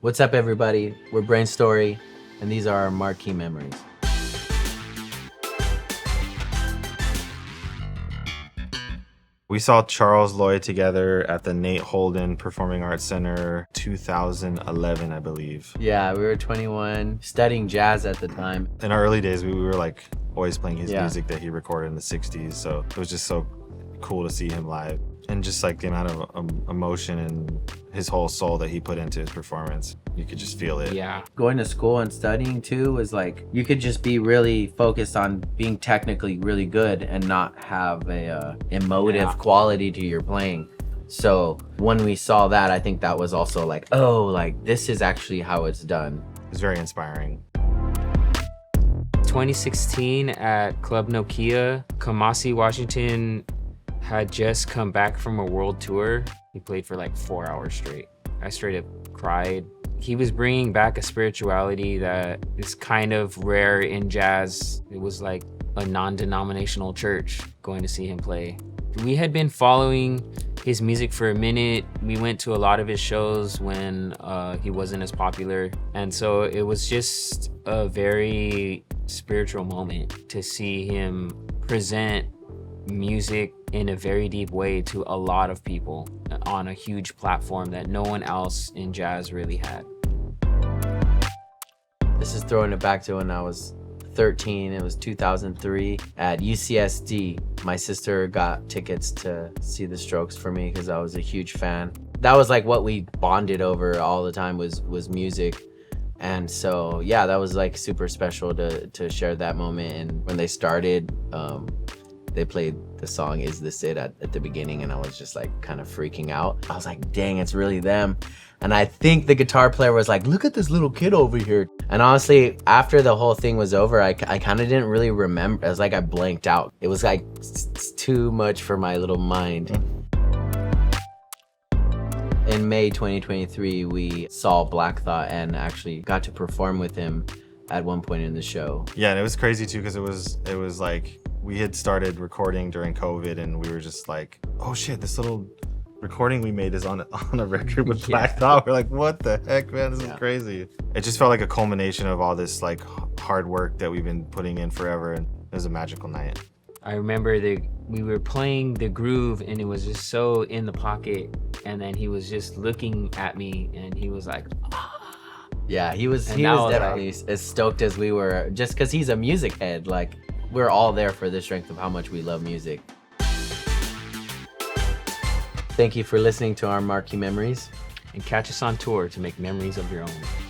What's up, everybody? We're Brainstory, and these are our Marquee memories. We saw Charles Lloyd together at the Nate Holden Performing Arts Center 2011, I believe. Yeah, we were 21, studying jazz at the time. In our early days, we were like always playing his Yeah. music that he recorded in the 60s, so it was just so cool to see him live. And just like the amount of emotion and his whole soul that he put into his performance. You could just feel it. Yeah. Going to school and studying too was like, you could just be really focused on being technically really good and not have a emotive quality to your playing. So when we saw that, I think that was also like, oh, like this is actually how it's done. It was very inspiring. 2016 at Club Nokia, Kamasi Washington had just come back from a world tour. He played for like 4 hours straight. I straight up cried. He was bringing back a spirituality that is kind of rare in jazz. It was like a non-denominational church going to see him play. We had been following his music for a minute. We went to a lot of his shows when he wasn't as popular. And so it was just a very spiritual moment to see him present music in a very deep way to a lot of people on a huge platform that no one else in jazz really had. This is throwing it back to when I was 13. It was 2003 at UCSD. My sister got tickets to see the Strokes for me because I was a huge fan. That was like what we bonded over all the time was music. And so, yeah, that was like super special to share that moment. And when they started, they played the song Is This It at the beginning, and I was just like kind of freaking out. I was like, dang, it's really them. And I think the guitar player was like, look at this little kid over here. And honestly, after the whole thing was over, I kind of didn't really remember. It was like I blanked out. It was like too much for my little mind. In May 2023, we saw Black Thought and actually got to perform with him at one point in the show. Yeah, and it was crazy too because it was like we had started recording during COVID and we were just like, oh shit, this little recording we made is on a record with Black Thought. We're like, what the heck, man? This is crazy. It just felt like a culmination of all this like hard work that we've been putting in forever, and it was a magical night. I remember we were playing the groove and it was just so in the pocket, and then he was just looking at me and he was like, Yeah, he was And that was definitely as stoked as we were, just because he's a music head. Like, we're all there for the strength of how much we love music. Thank you for listening to our Marquee Memories. and catch us on tour to make memories of your own.